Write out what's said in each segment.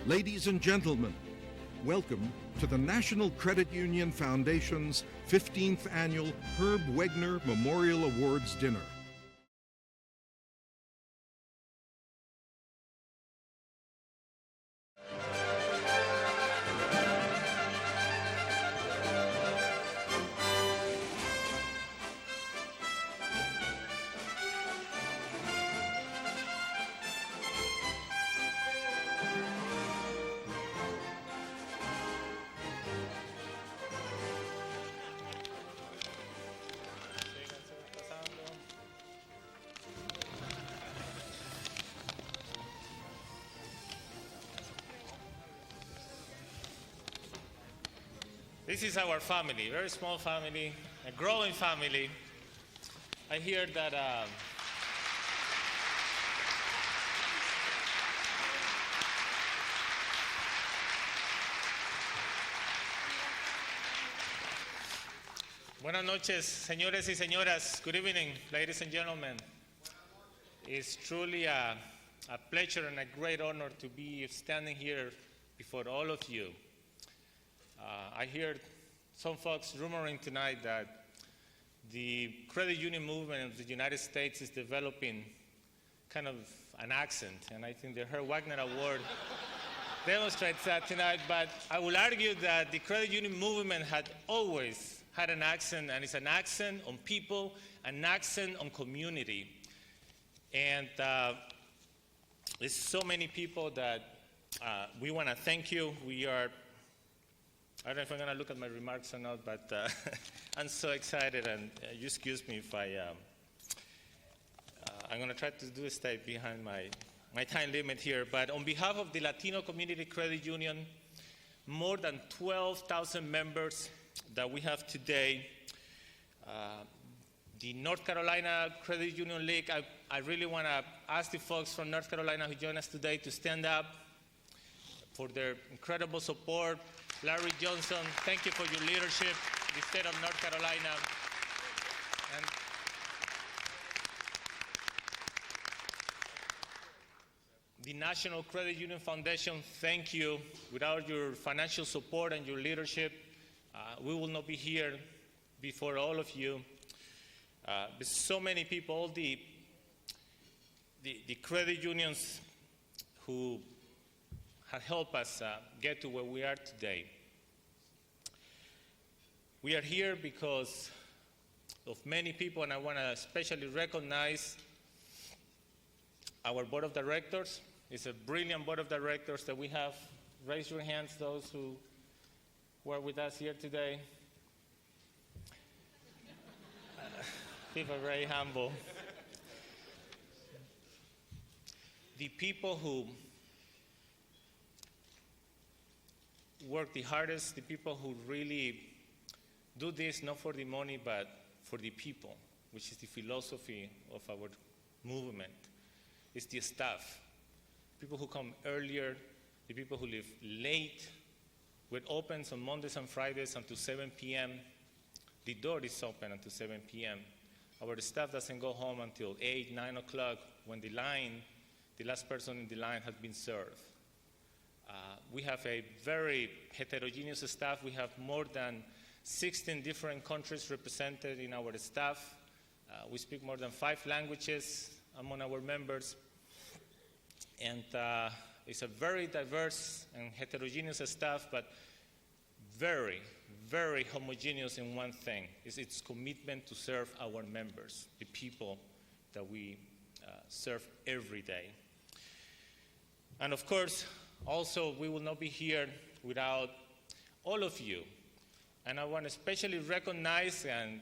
Ladies and gentlemen, welcome to the National Credit Union Foundation's 15th Annual Herb Wegner Memorial Awards Dinner. This is our family, very small family, a growing family. I hear that Buenas noches, señores y señoras. Good evening, ladies and gentlemen. It's truly a pleasure and a great honor to be standing here before all of you. I hear some folks rumoring tonight that the credit union movement of the United States is developing kind of an accent, and I think the Herrera Wegner Award demonstrates that tonight. But I will argue that the credit union movement had always had an accent, and it's an accent on people, an accent on community. And there's so many people that we want to thank you. I don't know if I'm going to look at my remarks or not, but I'm so excited, and you excuse me if I'm going to try to stay behind my time limit here. But on behalf of the Latino Community Credit Union, more than 12,000 members that we have today, the North Carolina Credit Union League, I really want to ask the folks from North Carolina who join us today to stand up for their incredible support. Larry Johnson, thank you for your leadership, the state of North Carolina. And the National Credit Union Foundation, thank you. Without your financial support and your leadership, we will not be here before all of you. There's so many people, all the credit unions who have helped us get to where we are today. We are here because of many people, and I want to especially recognize our board of directors. It's a brilliant board of directors that we have. Raise your hands, those who were with us here today. People are very humble. The people who work the hardest, the people who really do this not for the money but for the people, which is the philosophy of our movement. It's the staff, people who come earlier, the people who live late. We're open on Mondays and Fridays until 7 p.m. The door is open until 7 p.m. Our staff doesn't go home until 8, 9 o'clock when the last person in the line has been served. We have a very heterogeneous staff. We have more than 16 different countries represented in our staff. We speak more than 5 languages among our members. And it's a very diverse and heterogeneous staff, but very, very homogeneous in one thing, is its commitment to serve our members, the people that we serve every day. And of course, also, we will not be here without all of you. And I want to especially recognize, and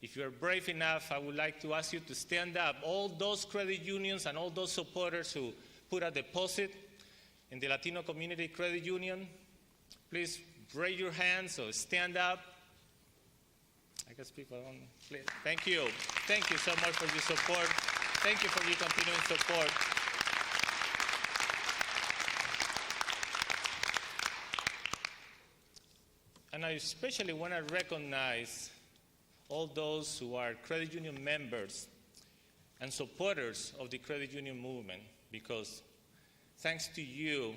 if you are brave enough, I would like to ask you to stand up. All those credit unions and all those supporters who put a deposit in the Latino Community Credit Union, please raise your hands or stand up. I guess people don't. Please. Thank you. Thank you so much for your support. Thank you for your continuing support. And I especially want to recognize all those who are credit union members and supporters of the credit union movement, because thanks to you,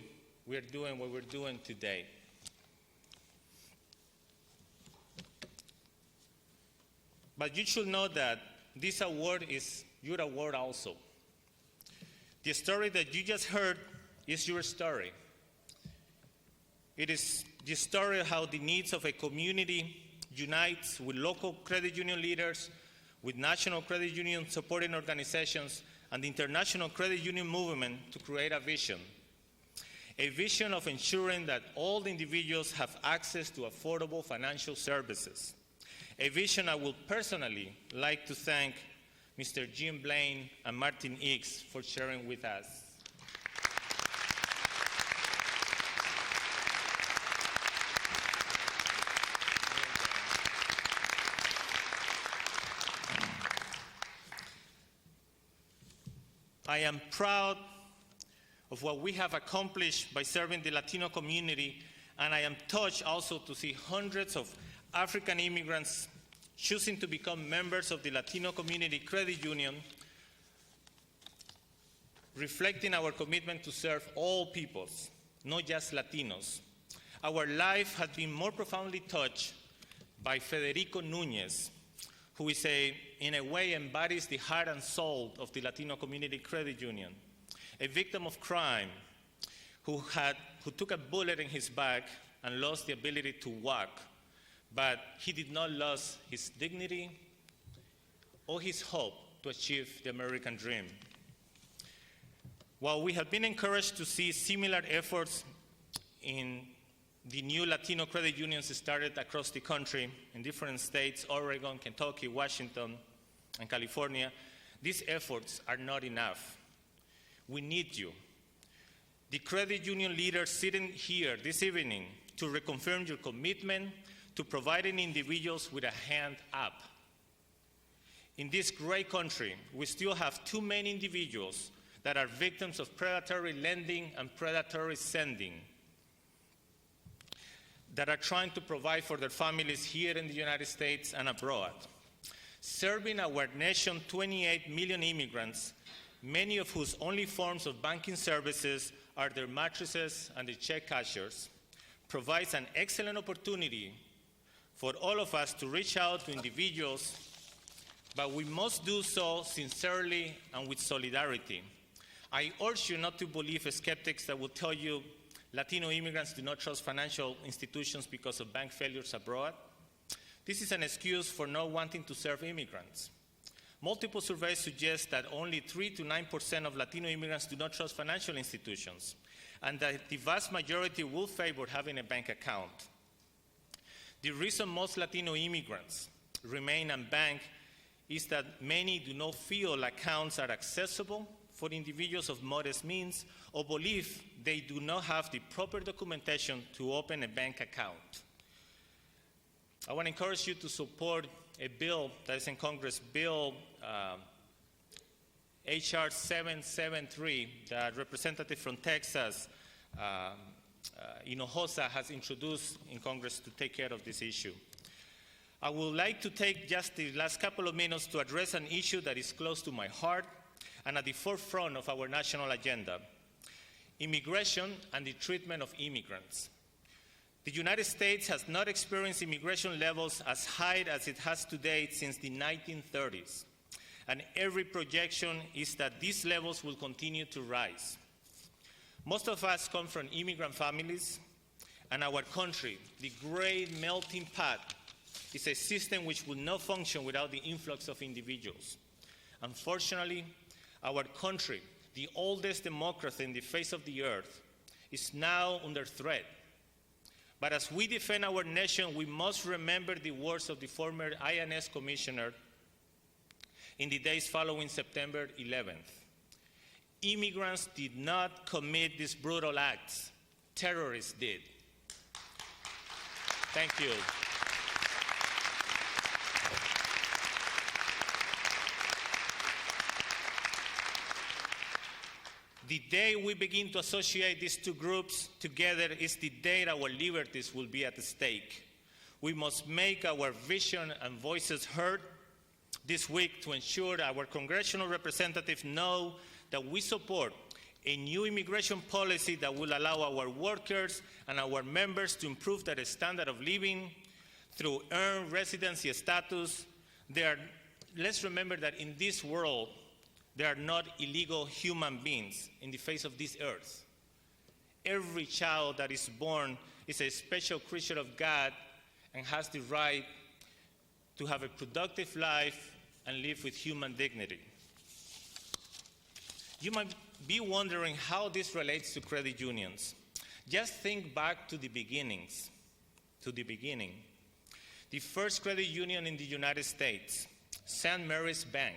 we are doing what we're doing today. But you should know that this award is your award also. The story that you just heard is your story. It is the story of how the needs of a community unites with local credit union leaders, with national credit union supporting organizations, and the international credit union movement to create a vision of ensuring that all the individuals have access to affordable financial services. A vision I would personally like to thank Mr. Jim Blaine and Martin Eakes for sharing with us. I am proud of what we have accomplished by serving the Latino community, and I am touched also to see hundreds of African immigrants choosing to become members of the Latino Community Credit Union, reflecting our commitment to serve all peoples, not just Latinos. Our life has been more profoundly touched by Federico Núñez, who is in a way embodies the heart and soul of the Latino Community Credit Union, a victim of crime who took a bullet in his back and lost the ability to walk, but he did not lose his dignity or his hope to achieve the American dream. While we have been encouraged to see similar efforts in the new Latino credit unions started across the country in different states, Oregon, Kentucky, Washington, and California, these efforts are not enough. We need you. The credit union leaders sitting here this evening to reconfirm your commitment to providing individuals with a hand up. In this great country, we still have too many individuals that are victims of predatory lending and predatory sending, that are trying to provide for their families here in the United States and abroad. Serving our nation 28 million immigrants, many of whose only forms of banking services are their mattresses and the check cashiers, provides an excellent opportunity for all of us to reach out to individuals, but we must do so sincerely and with solidarity. I urge you not to believe skeptics that will tell you Latino immigrants do not trust financial institutions because of bank failures abroad. This is an excuse for not wanting to serve immigrants. Multiple surveys suggest that only 3 to 9% of Latino immigrants do not trust financial institutions, and that the vast majority will favor having a bank account. The reason most Latino immigrants remain unbanked is that many do not feel accounts are accessible for individuals of modest means or believe they do not have the proper documentation to open a bank account. I want to encourage you to support a bill that is in Congress, Bill HR 773, that Representative from Texas, Hinojosa, has introduced in Congress to take care of this issue. I would like to take just the last couple of minutes to address an issue that is close to my heart and at the forefront of our national agenda: immigration and the treatment of immigrants. The United States has not experienced immigration levels as high as it has to date since the 1930s, and every projection is that these levels will continue to rise. Most of us come from immigrant families, and our country, the great melting pot, is a system which will not function without the influx of individuals. Unfortunately, our country, the oldest democracy in the face of the earth, is now under threat. But as we defend our nation, we must remember the words of the former INS commissioner in the days following September 11th. Immigrants did not commit these brutal acts. Terrorists did. Thank you. The day we begin to associate these two groups together is the day our liberties will be at stake. We must make our vision and voices heard this week to ensure our congressional representatives know that we support a new immigration policy that will allow our workers and our members to improve their standard of living through earned residency status. Let's remember that in this world, there are not illegal human beings in the face of this earth. Every child that is born is a special creature of God and has the right to have a productive life and live with human dignity. You might be wondering how this relates to credit unions. Just think back to the beginnings, The first credit union in the United States, St. Mary's Bank,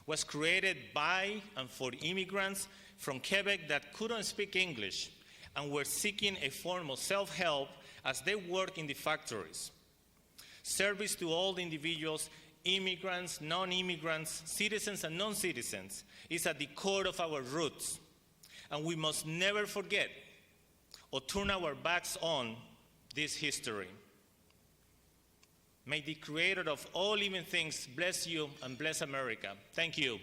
was created by and for immigrants from Quebec that couldn't speak English and were seeking a form of self-help as they work in the factories. Service to all individuals, immigrants, non-immigrants, citizens and non-citizens, is at the core of our roots, and we must never forget or turn our backs on this history. May the Creator of all living things bless you and bless America. Thank you.